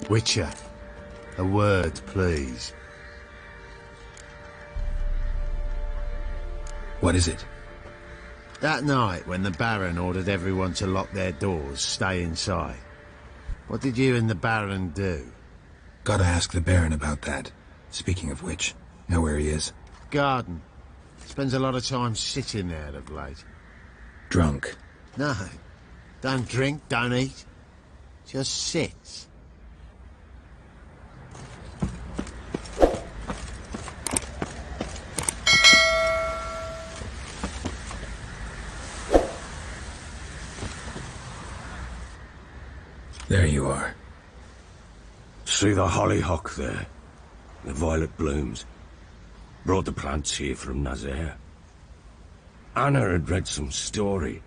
Witcher, a word, please. What is it? That night when the Baron ordered everyone to lock their doors, stay inside. What did you and the Baron do? Gotta ask the Baron about that. Speaking of which, know where he is? Garden. Spends a lot of time sitting there of late. Drunk. No. Don't drink, don't eat. Just sits. There you are. See the hollyhock there? The violet blooms. Brought the plants here from Nazaire. Anna had read some story.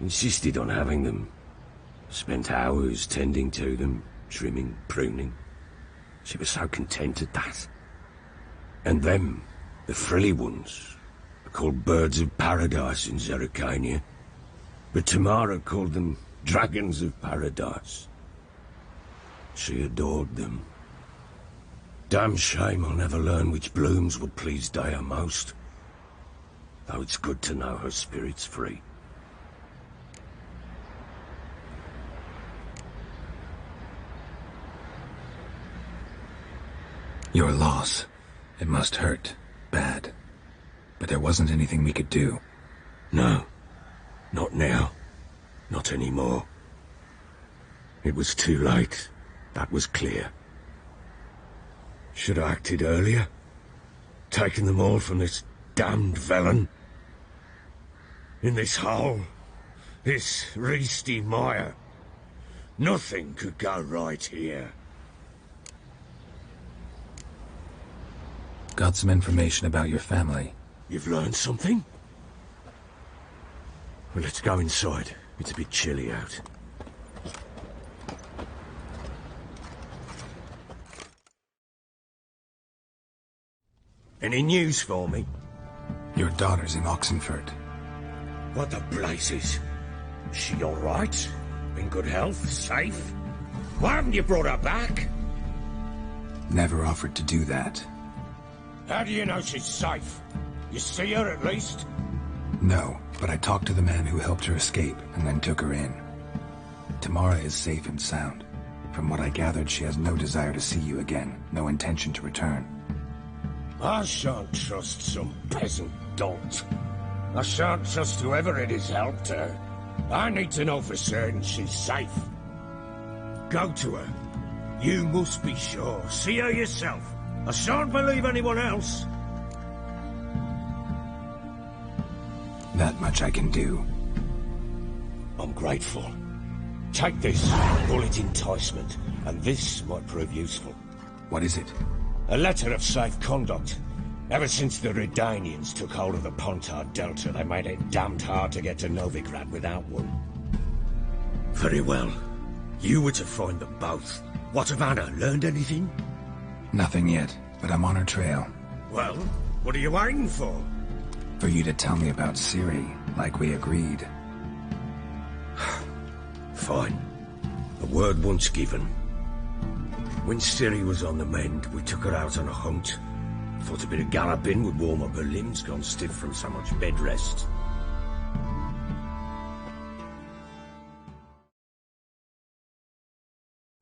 Insisted on having them. Spent hours tending to them, trimming, pruning. She was so content at that. And them, the frilly ones, are called birds of paradise in Zerrikania. But Tamara called them dragons of paradise. She adored them. Damn shame I'll never learn which blooms would please Dea most. Though it's good to know her spirit's free. Your loss. It must hurt. Bad. But there wasn't anything we could do. No. Not now. Not anymore. It was too late. That was clear. Should have acted earlier. Taken them all from this damned villain. In this hole. This reesty mire. Nothing could go right here. Got some information about your family. You've learned something? Well, let's go inside. It's a bit chilly out. Any news for me? Your daughter's in Oxenfurt. What the blazes? Is she all right? In good health? Safe? Why haven't you brought her back? Never offered to do that. How do you know she's safe? You see her at least? No, but I talked to the man who helped her escape and then took her in. Tamara is safe and sound. From what I gathered, she has no desire to see you again, no intention to return. I shan't trust some peasant dolt. I shan't trust whoever it is helped her. I need to know for certain she's safe. Go to her. You must be sure. See her yourself. I shan't believe anyone else. That much I can do. I'm grateful. Take this, call it enticement, and this might prove useful. What is it? A letter of safe conduct. Ever since the Redanians took hold of the Pontar Delta, they made it damned hard to get to Novigrad without one. Very well. You were to find them both. What of Anna? Learned anything? Nothing yet, but I'm on her trail. Well, what are you waiting for? For you to tell me about Ciri, like we agreed. Fine. A word once given. When Ciri was on the mend, we took her out on a hunt. Thought a bit of galloping would warm up her limbs, gone stiff from so much bed rest.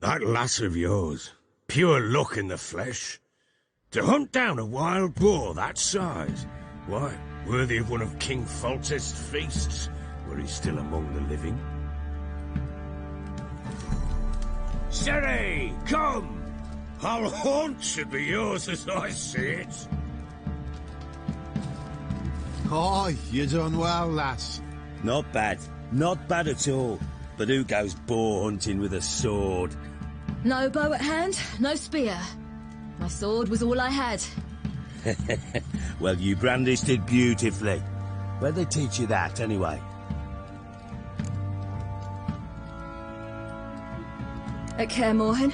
That lass of yours, pure luck in the flesh. To hunt down a wild boar that size, why, worthy of one of King Foltest's feasts, were he still among the living. Ciri, come! Our haunt should be yours as I see it. Aye, you done well, lass. Not bad. Not bad at all. But who goes boar hunting with a sword? No bow at hand, no spear. My sword was all I had. Well, you brandished it beautifully. Where'd they teach you that, anyway? At Kaer Morhen.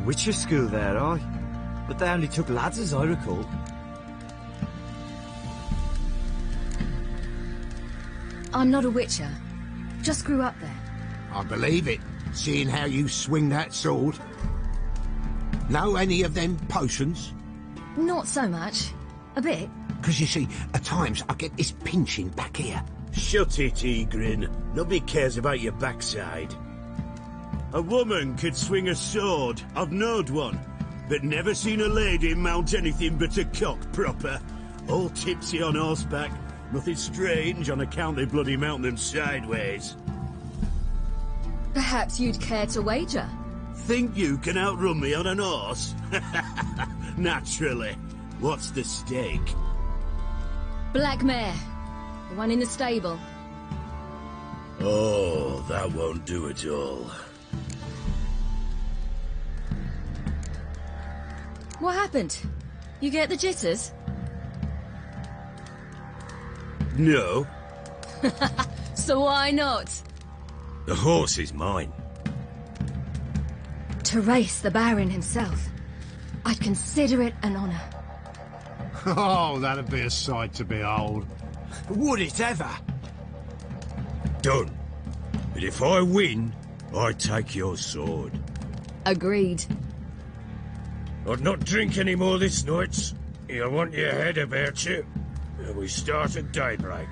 Witcher school there, aye. But they only took lads, as I recall. I'm not a witcher. Just grew up there. I believe it. seeing how you swing that sword? Know any of them potions? Not so much. A bit. Because you see, at times I get this pinching back here. Shut it, Egrin. Nobody cares about your backside. A woman could swing a sword. I've knowed one. But never seen a lady mount anything but a cock proper. All tipsy on horseback. Nothing strange on account they bloody mount them sideways. Perhaps you'd care to wager? Think you can outrun me on an horse? Naturally. What's the stake? Black mare. The one in the stable. Oh, that won't do at all. What happened? You get the jitters? No. So why not? The horse is mine. To race the Baron himself. I'd consider it an honour. Oh, that'd be a sight to behold. Would it ever? Done. But if I win, I take your sword. Agreed. I'd not drink any more this night. You'll want your head about you. And we start at daybreak.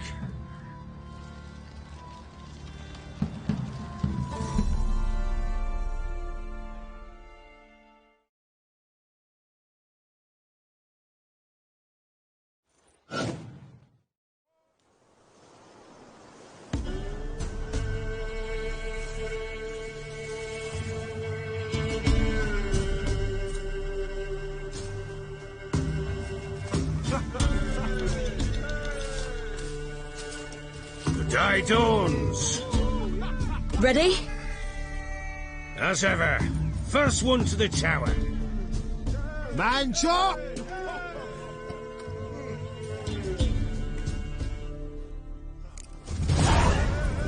The day dawns. Ready? As ever, first one to the tower. Man chop!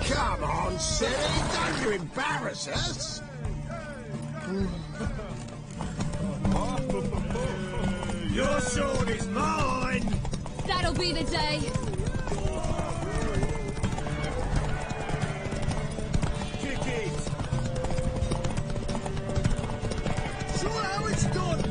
Come on, silly, don't you embarrass us. Your sword is mine! That'll be the day. Kick it! Show how it's done!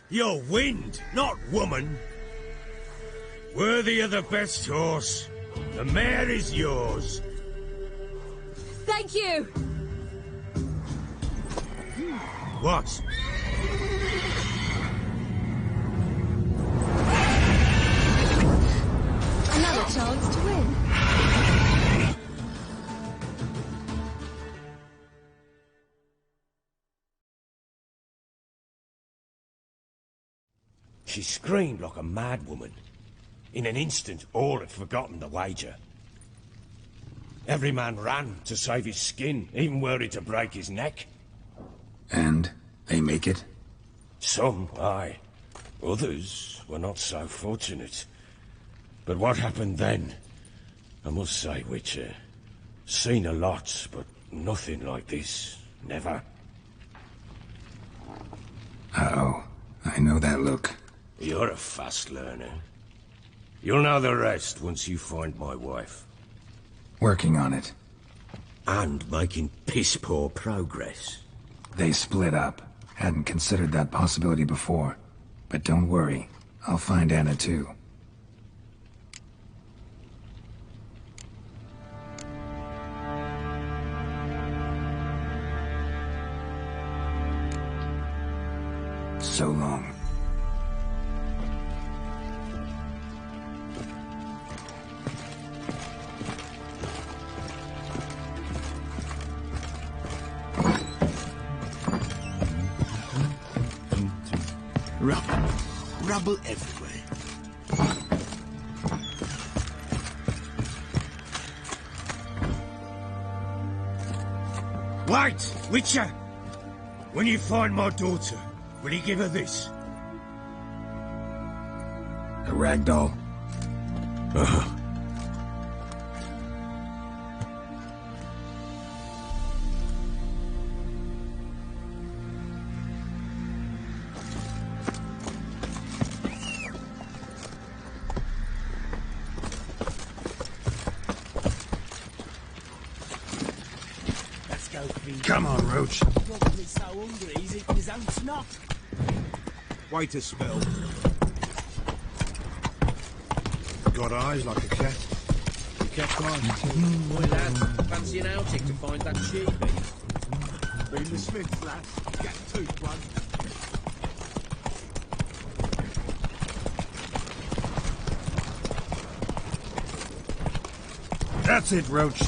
You're wind, not woman. Worthy of the best horse. The mare is yours. Thank you. What? Another chance to win. She screamed like a mad woman. In an instant, all had forgotten the wager. Every man ran to save his skin, even worried to break his neck. And they make it? Some, aye. Others were not so fortunate. But what happened then? I must say, Witcher, seen a lot, but nothing like this. Never. Uh-oh. I know that look. You're a fast learner. You'll know the rest once you find my wife. Working on it. And making piss-poor progress. They split up. Hadn't considered that possibility before. But don't worry. I'll find Anna too. So long. Rubble everywhere. Wait, Witcher! When you find my daughter, Will he give her this? A rag doll. Let's go, Pete. Come on, Roach. Probably so hungry he's eating his own snot. Wait a spell. Got eyes like a cat. You kept mine. Boy, lad, fancy an outing to find that sheepy. Been the Smith's lad. Get tooth one. That's it, Roach.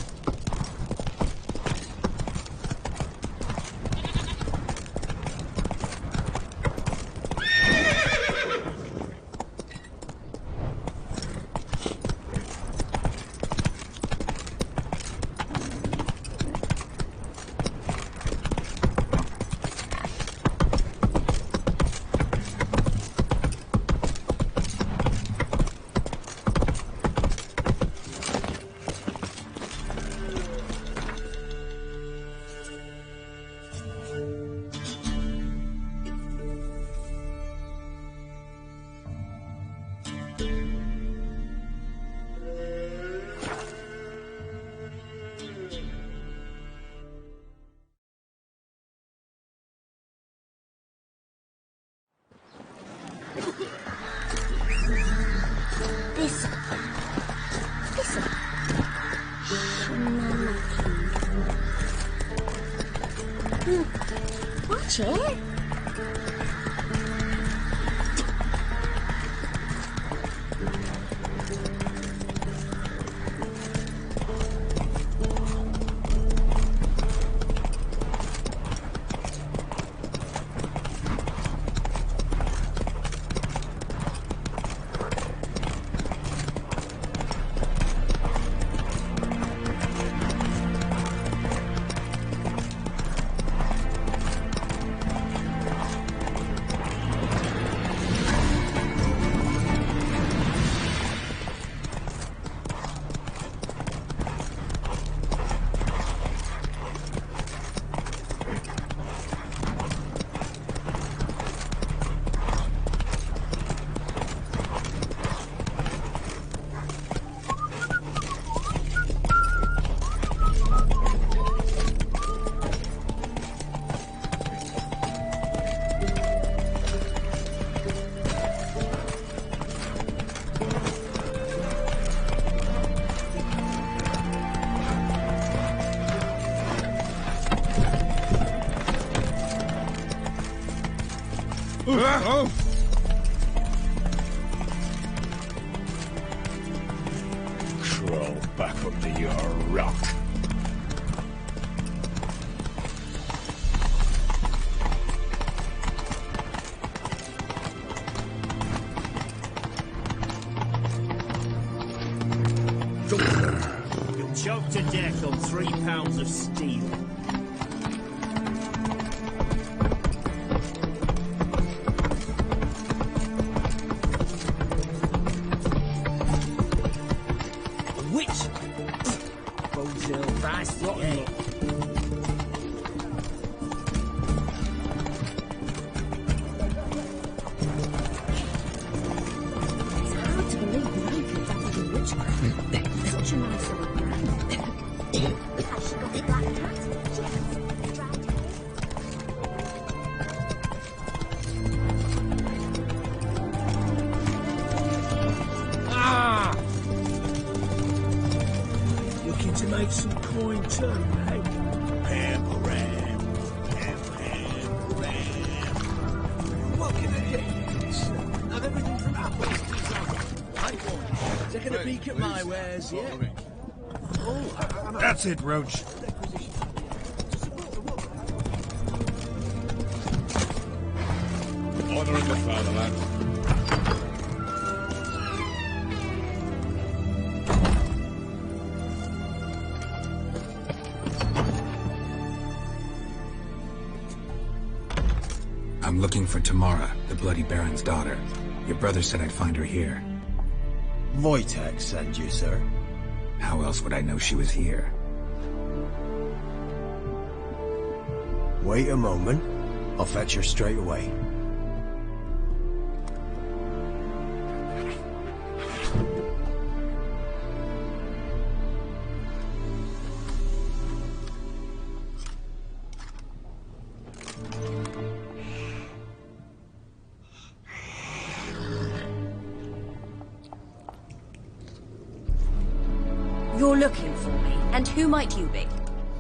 Watch it. Oh! Crawl back under your rock. You'll choke to death on 3 pounds of steel. That's it, Roach. Order in the fatherland. I'm looking for Tamara, the Bloody Baron's daughter. Your brother said I'd find her here. Wojtek sent you, sir. How else would I know she was here? Wait a moment. I'll fetch her straight away. You're looking for me, and who might you be?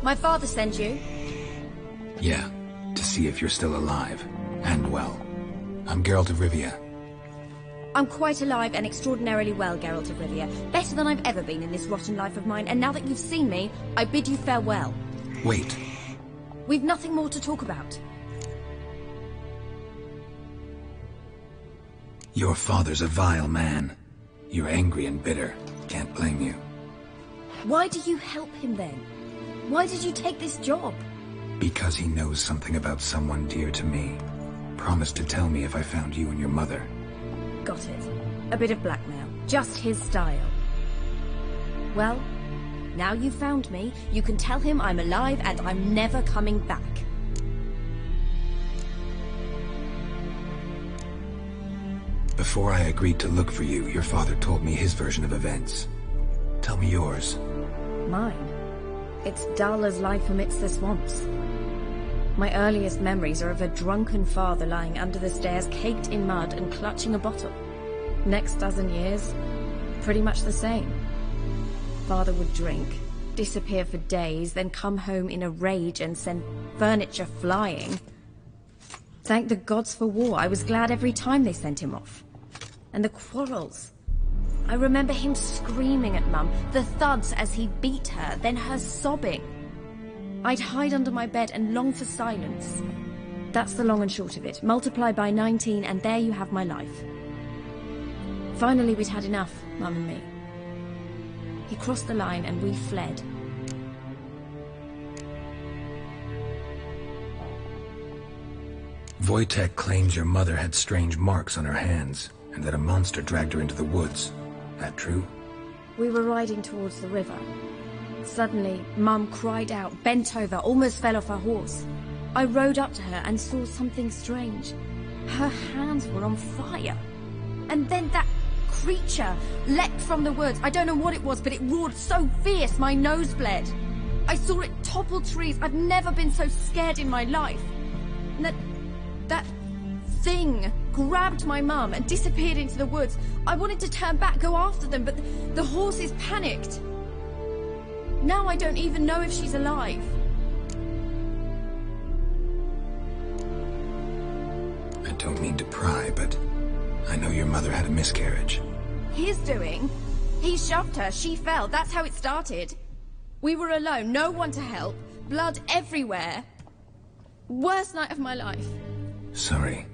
My father sent you? Yeah, to see if you're still alive, and well. I'm Geralt of Rivia. I'm quite alive and extraordinarily well, Geralt of Rivia. Better than I've ever been in this rotten life of mine, and now that you've seen me, I bid you farewell. Wait. We've nothing more to talk about. Your father's a vile man. You're angry and bitter. Can't blame you. Why do you help him then? Why did you take this job? Because he knows something about someone dear to me. Promised to tell me if I found you and your mother. Got it. A bit of blackmail. Just his style. Well, now you've found me, you can tell him I'm alive and I'm never coming back. Before I agreed to look for you, your father told me his version of events. Tell me yours. Mine? It's dull as life amidst the swamps. My earliest memories are of a drunken father lying under the stairs, caked in mud and clutching a bottle. Next dozen years, pretty much the same. Father would drink, disappear for days, then come home in a rage and send furniture flying. Thank the gods for war. I was glad every time they sent him off. And the quarrels. I remember him screaming at Mum, the thuds as he beat her, then her sobbing. I'd hide under my bed and long for silence. That's the long and short of it. Multiply by 19 and there you have my life. Finally we'd had enough, Mum and me. He crossed the line and we fled. Wojtek claims your mother had strange marks on her hands, and that a monster dragged her into the woods. That true? We were riding towards the river. Suddenly, Mum cried out, bent over, almost fell off her horse. I rode up to her and saw something strange. Her hands were on fire. And then that creature leapt from the woods. I don't know what it was, but it roared so fierce my nose bled. I saw it topple trees. I've never been so scared in my life. And that thing grabbed my mum and disappeared into the woods. I wanted to turn back, go after them, but the horses panicked. Now I don't even know if she's alive. I don't mean to pry, but I know your mother had a miscarriage. His doing? He shoved her, she fell, that's how it started. We were alone, no one to help, blood everywhere. Worst night of my life. Sorry.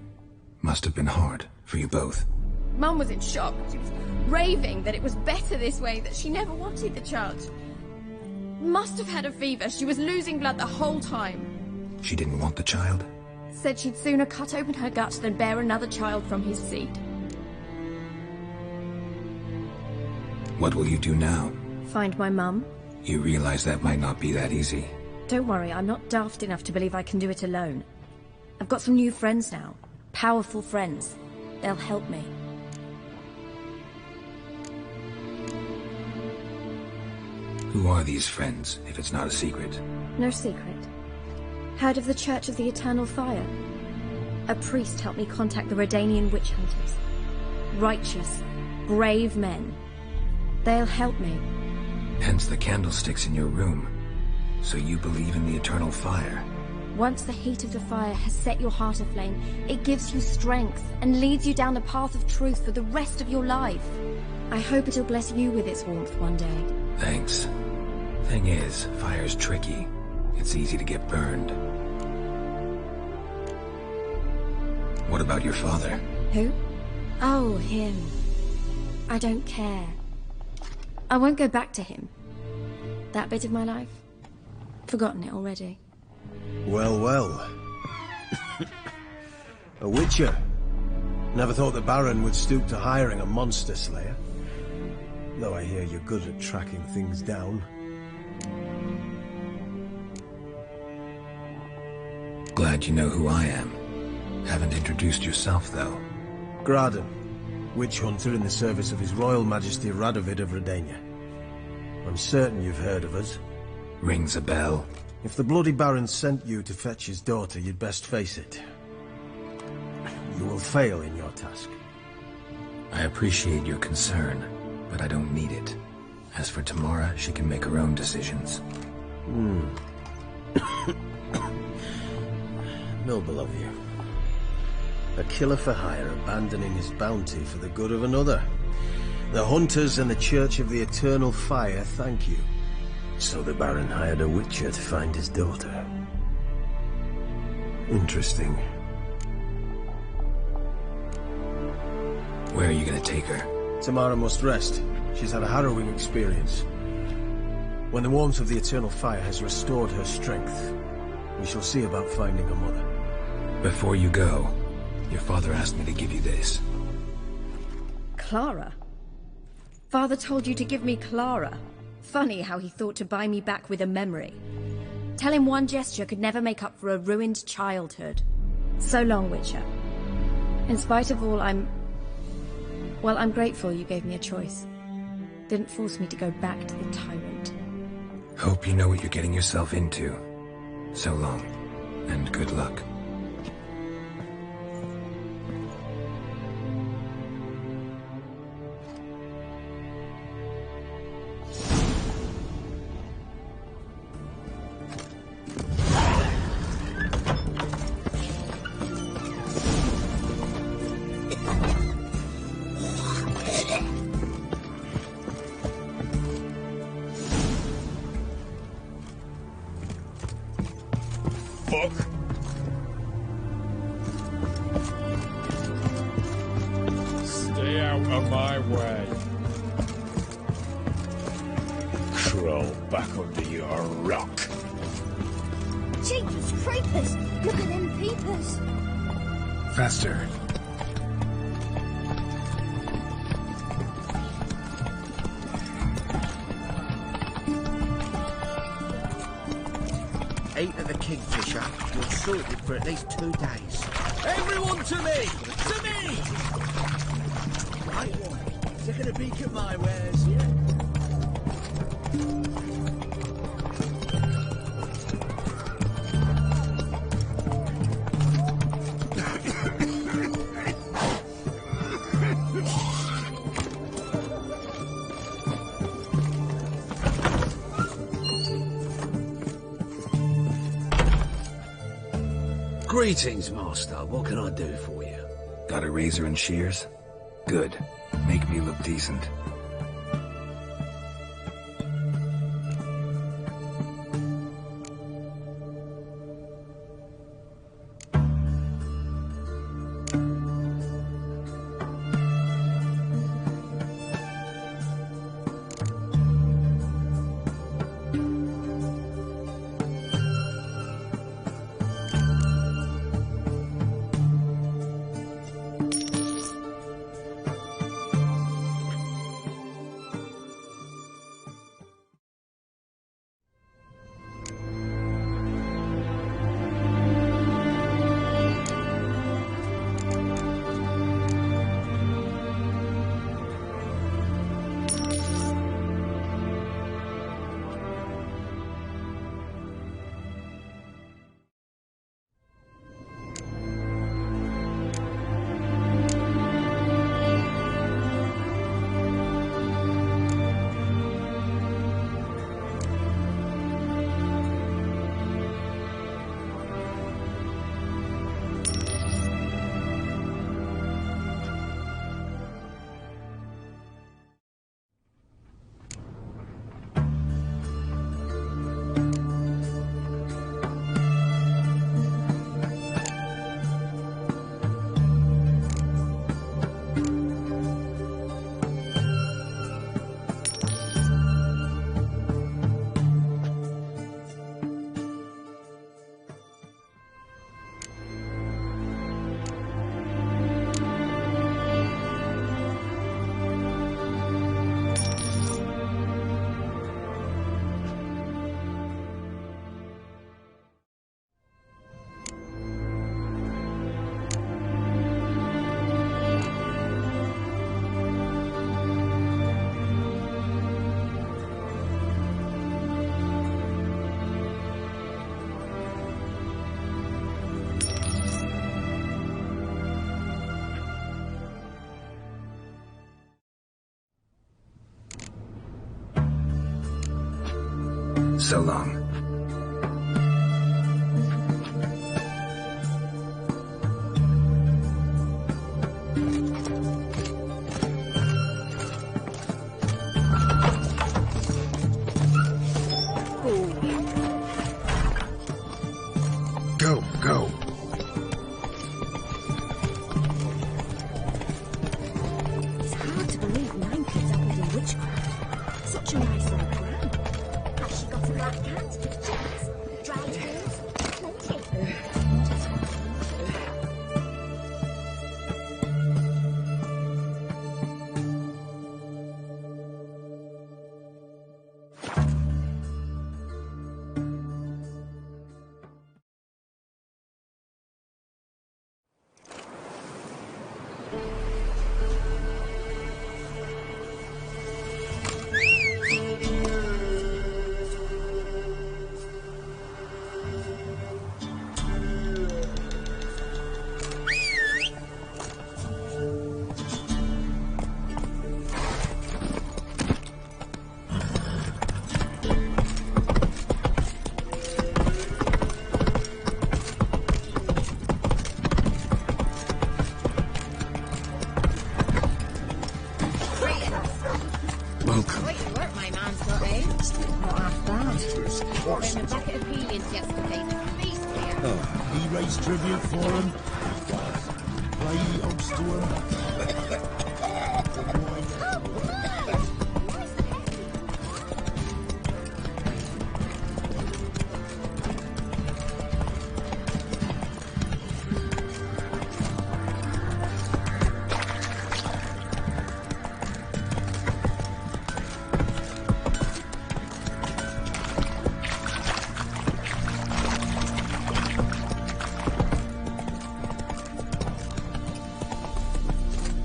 Must have been hard for you both. Mum was in shock. She was raving that it was better this way, that she never wanted the child. Must have had a fever. She was losing blood the whole time. She didn't want the child? Said she'd sooner cut open her gut than bear another child from his seed. What will you do now? Find my mum. You realize that might not be that easy. Don't worry, I'm not daft enough to believe I can do it alone. I've got some new friends now. Powerful friends. They'll help me. Who are these friends, if it's not a secret? No secret. Heard of the Church of the Eternal Fire? A priest helped me contact the Redanian witch hunters. Righteous, brave men. They'll help me. Hence the candlesticks in your room. So you believe in the eternal fire? Once the heat of the fire has set your heart aflame, it gives you strength and leads you down the path of truth for the rest of your life. I hope it'll bless you with its warmth one day. Thanks. Thing is, fire's tricky. It's easy to get burned. What about your father? Who? Oh, him. I don't care. I won't go back to him. That bit of my life? Forgotten it already. Well, well. A witcher? Never thought the Baron would stoop to hiring a monster slayer. Though I hear you're good at tracking things down. Glad you know who I am. Haven't introduced yourself, though. Graden, witch hunter in the service of His Royal Majesty Radovid of Redania. I'm certain you've heard of us. Rings a bell. If the Bloody Baron sent you to fetch his daughter, you'd best face it. You will fail in your task. I appreciate your concern, but I don't need it. As for Tamara, she can make her own decisions. Noble of you. A killer for hire abandoning his bounty for the good of another. The hunters and the Church of the Eternal Fire thank you. So the Baron hired a witcher to find his daughter. Interesting. Where are you gonna take her? Tamara must rest. She's had a harrowing experience. When the warmth of the Eternal Fire has restored her strength, we shall see about finding her mother. Before you go, your father asked me to give you this. Clara? Father told you to give me Clara. Funny how he thought to buy me back with a memory. Tell him one gesture could never make up for a ruined childhood. So long, Witcher. In spite of all, I'm grateful you gave me a choice. Didn't force me to go back to the tyrant. Hope you know what you're getting yourself into. So long, and good luck. Stay out of my way. Crawl back under your rock. Jeepers creepers! Look at them peepers! Faster. Eight of the Kingfisher, you're sorted for at least 2 days. Everyone to me! To me! Right one. Taking a peek at my wares, yeah? Greetings, Master. What can I do for you? Got a razor and shears? Good. Make me look decent. So long. Go. It's hard to believe 9 kids dabbled in witchcraft. Such a nice old gran. Has she got a black cat? Chickens? Dried hens? Plenty. He raised tribute for him. Play odds to him.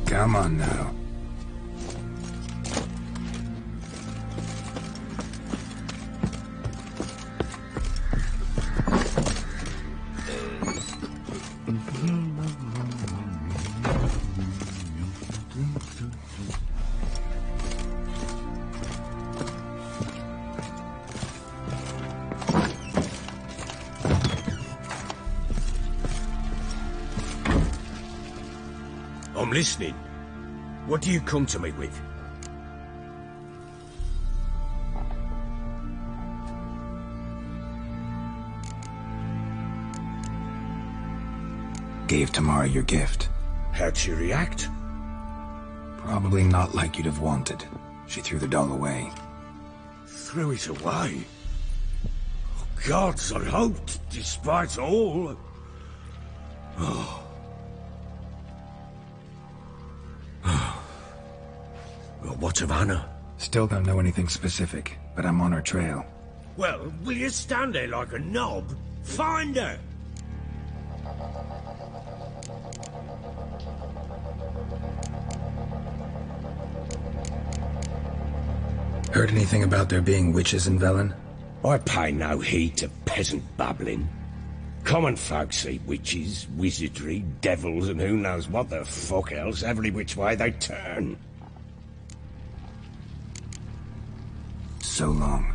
Come on now. I'm listening. What do you come to me with? Gave Tamara your gift. How'd she react? Probably not like you'd have wanted. She threw the doll away. Threw it away? Oh, gods, I hoped, despite all... Oh. Well, what of Anna? Still don't know anything specific, but I'm on her trail. Well, will you stand there like a knob? Find her! Heard anything about there being witches in Velen? I pay no heed to peasant babbling. Common folk see witches, wizardry, devils, and who knows what the fuck else every which way they turn. So long.